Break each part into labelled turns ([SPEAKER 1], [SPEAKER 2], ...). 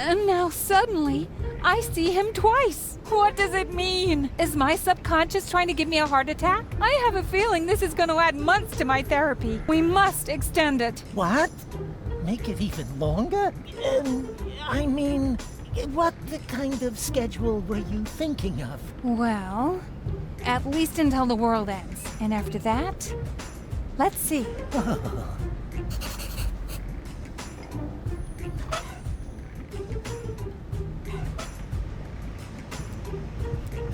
[SPEAKER 1] And now suddenly, I see him twice. What does it mean? Is my subconscious trying to give me a heart attack? I have a feeling this is going to add months to my therapy. We must extend it.
[SPEAKER 2] What? Make it even longer? I mean, what kind of schedule were you thinking of?
[SPEAKER 1] Well, at least until the world ends. And after that, let's see.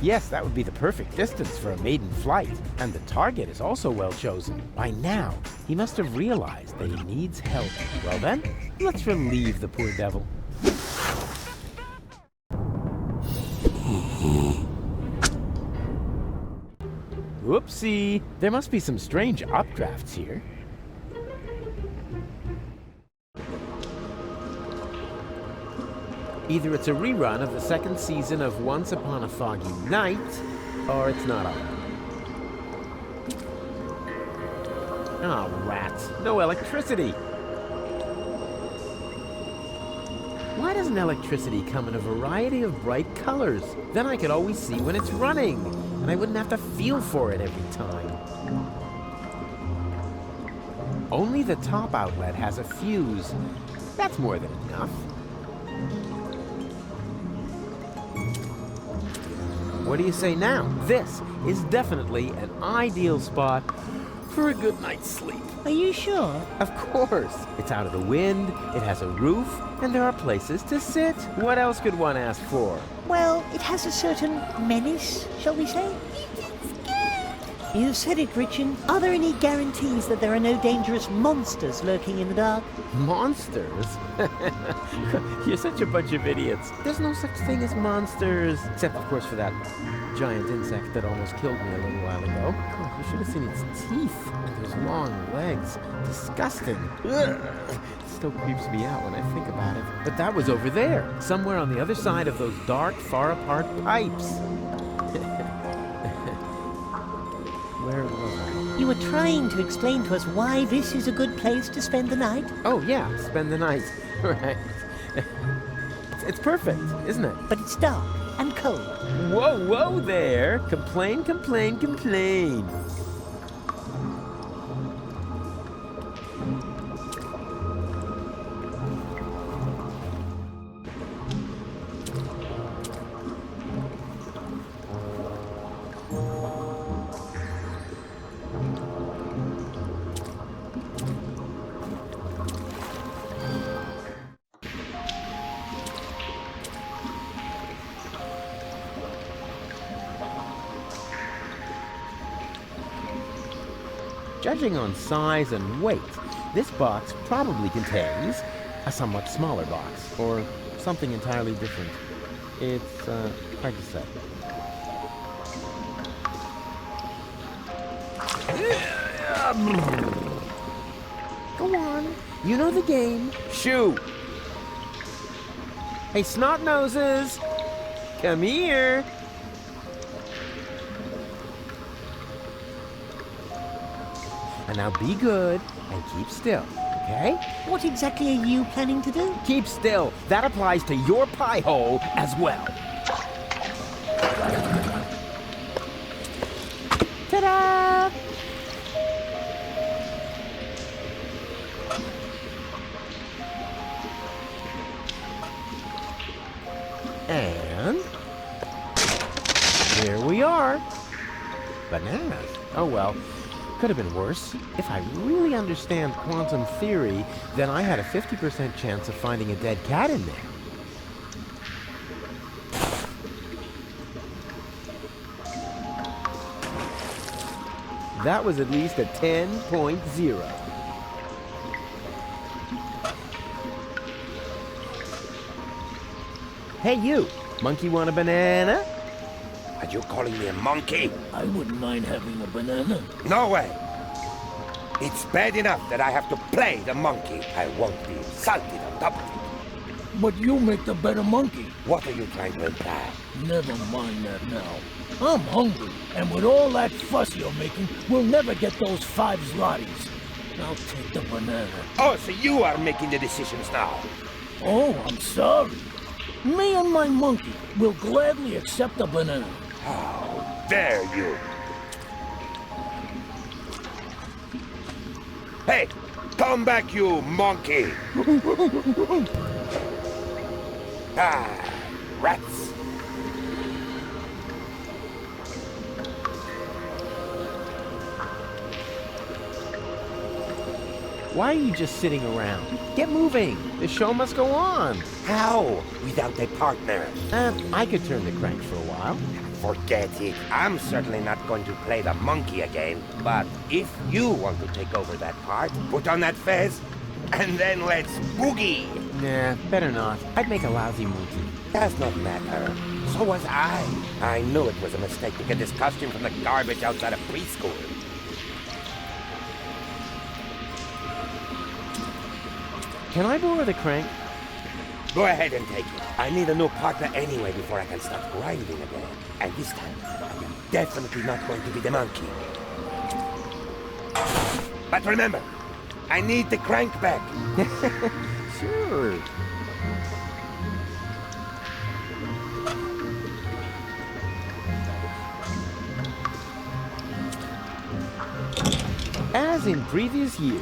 [SPEAKER 3] Yes, that would be the perfect distance for a maiden flight. And the target is also well chosen. By now, he must have realized that he needs help. Well then, let's relieve the poor devil. Whoopsie! There must be some strange updrafts here. Either it's a rerun of the second season of Once Upon a Foggy Night, or it's not on. Oh, rats. No electricity! Why doesn't electricity come in a variety of bright colors? Then I could always see when it's running, and I wouldn't have to feel for it every time. Only the top outlet has a fuse. That's more than enough. What do you say now? This is definitely an ideal spot for a good night's sleep.
[SPEAKER 2] Are you sure?
[SPEAKER 3] Of course. It's out of the wind, it has a roof, and there are places to sit. What else could one ask for?
[SPEAKER 2] Well, it has a certain menace, shall we say? You said it, Richard. Are there any guarantees that there are no dangerous monsters lurking in the dark?
[SPEAKER 3] Monsters? You're such a bunch of idiots. There's no such thing as monsters. Except, of course, for that giant insect that almost killed me a little while ago. Oh, you should have seen its teeth and those long legs. Disgusting. Ugh. It still creeps me out when I think about it. But that was over there, somewhere on the other side of those dark, far-apart pipes. Where was I?
[SPEAKER 2] You were trying to explain to us why this is a good place to spend the night?
[SPEAKER 3] Oh, yeah, spend the night. Right. It's perfect, isn't it?
[SPEAKER 2] But it's dark and cold.
[SPEAKER 3] Whoa, whoa there! Complain, complain, complain. Judging on size and weight, this box probably contains a somewhat smaller box, or something entirely different. It's hard to say. Go on, you know the game. Shoo! Hey, snot noses, come here. And now be good and keep still, okay?
[SPEAKER 2] What exactly are you planning to do?
[SPEAKER 3] Keep still. That applies to your pie hole as well. Ta-da! And here we are. Bananas. Oh well. Could have been worse. If I really understand quantum theory, then I had a 50% chance of finding a dead cat in there. That was at least a 10.0. Hey you, monkey want a banana?
[SPEAKER 4] Are you calling me a monkey?
[SPEAKER 5] I wouldn't mind having a banana.
[SPEAKER 4] No way! It's bad enough that I have to play the monkey. I won't be insulted on top of it.
[SPEAKER 5] But you make the better monkey.
[SPEAKER 4] What are you trying to imply?
[SPEAKER 5] Never mind that now. I'm hungry, and with all that fuss you're making, we'll never get those 5 zlotys. I'll take the banana.
[SPEAKER 4] Oh, so you are making the decisions now.
[SPEAKER 5] Oh, I'm sorry. Me and my monkey will gladly accept a banana.
[SPEAKER 4] How dare you! Hey, come back, you monkey! Ah, rats!
[SPEAKER 3] Why are you just sitting around? Get moving! The show must go on!
[SPEAKER 4] How? Without a partner?
[SPEAKER 3] I could turn the crank for a while.
[SPEAKER 4] Forget it. I'm certainly not going to play the monkey again. But if you want to take over that part, put on that fez, and then let's boogie.
[SPEAKER 3] Nah, better not. I'd make a lousy monkey.
[SPEAKER 4] Does not matter. So was I. I knew it was a mistake to get this costume from the garbage outside of preschool.
[SPEAKER 3] Can I borrow the crank?
[SPEAKER 4] Go ahead and take it. I need a new partner anyway before I can start grinding again. And this time, I am definitely not going to be the monkey. But remember, I need the crank back.
[SPEAKER 3] Sure. As in previous years,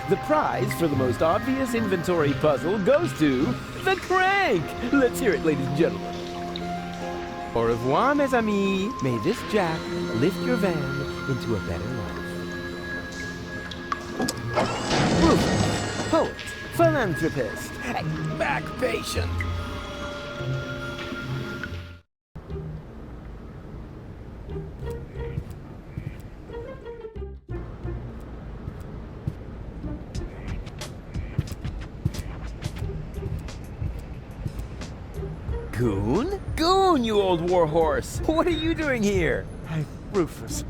[SPEAKER 3] the prize for the most obvious inventory puzzle goes to the crank! Let's hear it, ladies and gentlemen. Au revoir, mes amis. May this jack lift your van into a better life. Rufus, poet, philanthropist, back patient. Goon? Goon, you old warhorse! What are you doing here?
[SPEAKER 6] Hey, Rufus,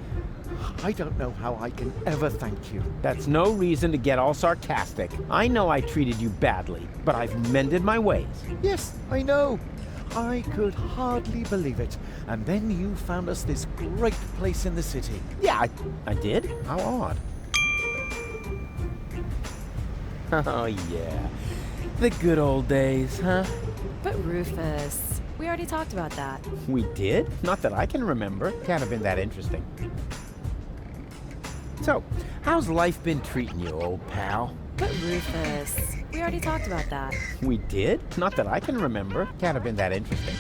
[SPEAKER 6] I don't know how I can ever thank you.
[SPEAKER 3] That's no reason to get all sarcastic. I know I treated you badly, but I've mended my ways.
[SPEAKER 6] Yes, I know. I could hardly believe it. And then you found us this great place in the city.
[SPEAKER 3] Yeah, I did? How odd. Oh, yeah. The good old days, huh?
[SPEAKER 7] But Rufus, we already talked about that.
[SPEAKER 3] We did? Not that I can remember. Can't have been that interesting. So, how's life been treating you, old pal?
[SPEAKER 7] But Rufus, we already talked about that.
[SPEAKER 3] We did? Not that I can remember. Can't have been that interesting.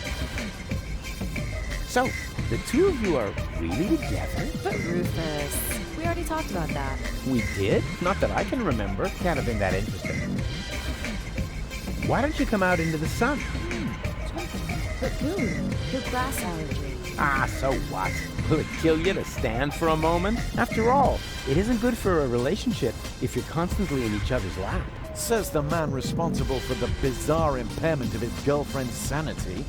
[SPEAKER 3] So, the two of you are really together?
[SPEAKER 7] But Rufus, we already talked about that.
[SPEAKER 3] We did? Not that I can remember. Can't have been that interesting. Why don't you come out into the sun?
[SPEAKER 7] But Goon, your grass allergy.
[SPEAKER 3] Ah, so what? Will it kill you to stand for a moment? After all, it isn't good for a relationship if you're constantly in each other's lap.
[SPEAKER 6] Says the man responsible for the bizarre impairment of his girlfriend's sanity.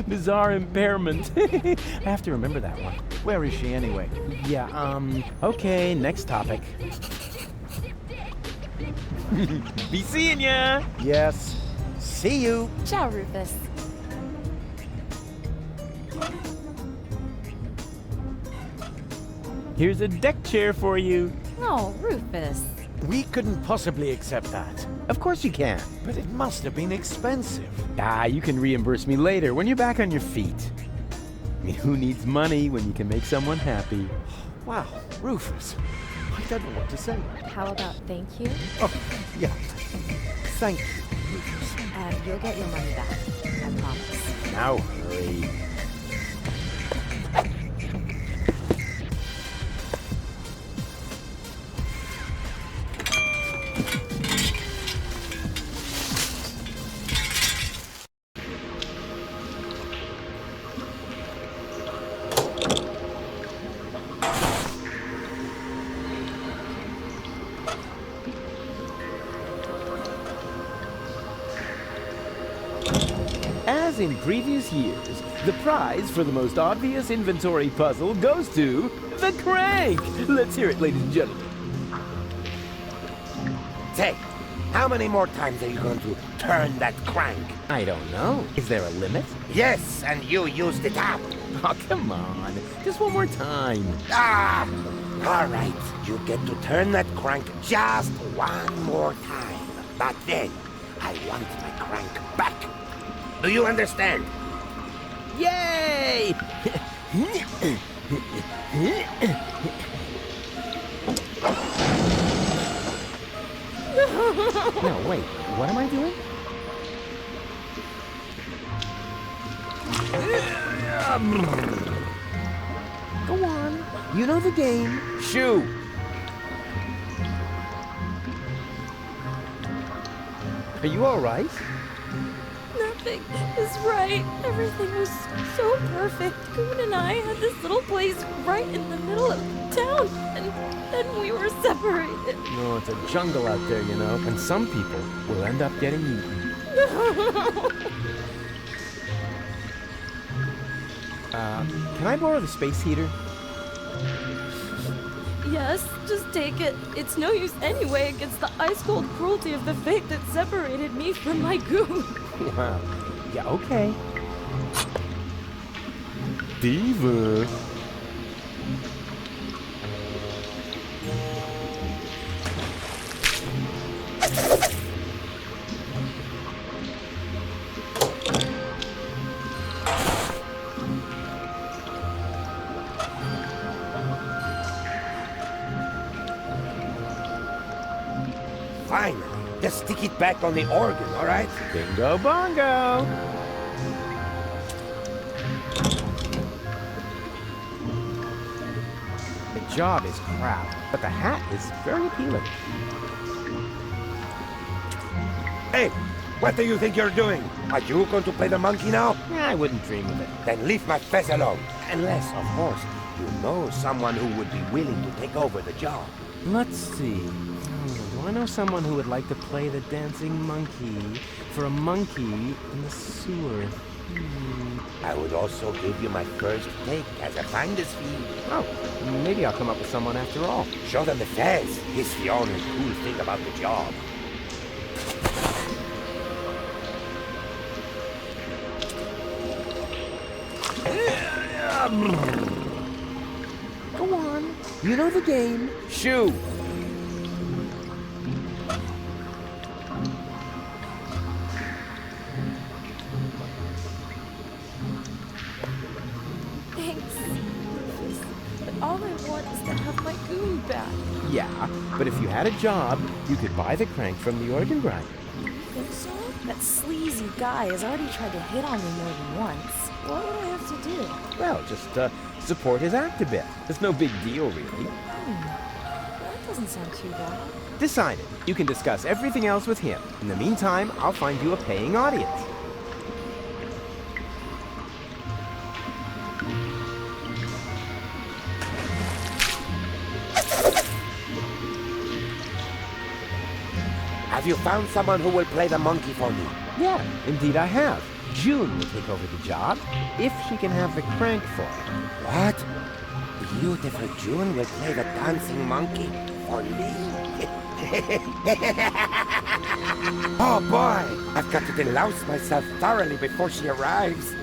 [SPEAKER 3] Bizarre impairment. I have to remember that one.
[SPEAKER 6] Where is she anyway?
[SPEAKER 3] Yeah, okay, next topic. Be seeing ya!
[SPEAKER 6] Yes. See you.
[SPEAKER 7] Ciao, Rufus.
[SPEAKER 3] Here's a deck chair for you.
[SPEAKER 7] No, Rufus.
[SPEAKER 6] We couldn't possibly accept that.
[SPEAKER 3] Of course you can.
[SPEAKER 6] But it must have been expensive.
[SPEAKER 3] Ah, you can reimburse me later when you're back on your feet. I mean, who needs money when you can make someone happy?
[SPEAKER 6] Wow, Rufus. I don't know what to say.
[SPEAKER 7] How about thank you?
[SPEAKER 6] Oh, yeah. Thank you, Rufus.
[SPEAKER 7] And you'll get your money back. I promise.
[SPEAKER 3] Now hurry. As in previous years, the prize for the most obvious inventory puzzle goes to the crank! Let's hear it, ladies and gentlemen.
[SPEAKER 4] Say, how many more times are you going to turn that crank?
[SPEAKER 3] I don't know. Is there a limit?
[SPEAKER 4] Yes, and you used it up.
[SPEAKER 3] Oh, come on. Just one more time.
[SPEAKER 4] Ah! All right, you get to turn that crank just one more time. But then, I want my crank back. Do you understand?
[SPEAKER 3] Yay! No, wait. What am I doing? Go on. You know the game.
[SPEAKER 4] Shoo!
[SPEAKER 3] Are you all right?
[SPEAKER 7] Nothing is right. Everything was so perfect. Goon and I had this little place right in the middle of town, and then we were separated.
[SPEAKER 3] No, it's a jungle out there, you know, and some people will end up getting eaten. Can I borrow the space heater?
[SPEAKER 7] Yes, just take it. It's no use anyway against the ice-cold cruelty of the fate that separated me from my goon.
[SPEAKER 3] Wow. Yeah, okay. Diva.
[SPEAKER 4] Fine. Just stick it back on the organ, all right?
[SPEAKER 3] Bingo bongo. The job is crap, but the hat is very appealing.
[SPEAKER 4] Hey, what do you think you're doing? Are you going to play the monkey now?
[SPEAKER 3] I wouldn't dream of it.
[SPEAKER 4] Then leave my face alone. Unless, of course, you know someone who would be willing to take over the job.
[SPEAKER 3] Let's see. Do I know someone who would like to play the dancing monkey for a monkey in the sewer?
[SPEAKER 4] I would also give you my first take as a finder's fee.
[SPEAKER 3] Oh, maybe I'll come up with someone after all.
[SPEAKER 4] Show them the fez. It's the only cool thing about the job.
[SPEAKER 3] Go on. You know the game.
[SPEAKER 4] Shoo!
[SPEAKER 7] Thanks. But all I want is to have my goon back.
[SPEAKER 3] Yeah, but if you had a job, you could buy the crank from the organ grinder.
[SPEAKER 7] You think so? That sleazy guy has already tried to hit on me more than once. What would I have to do?
[SPEAKER 3] Well, just support his act a bit. It's no big deal, really.
[SPEAKER 7] That doesn't sound too bad.
[SPEAKER 3] Decided. You can discuss everything else with him. In the meantime, I'll find you a paying audience.
[SPEAKER 4] Have you found someone who will play the monkey for me?
[SPEAKER 3] Yeah, indeed I have. June will take over the job, if she can have the crank for it.
[SPEAKER 4] What? Beautiful June will play the dancing monkey for me? Oh boy! I've got to delouse myself thoroughly before she arrives.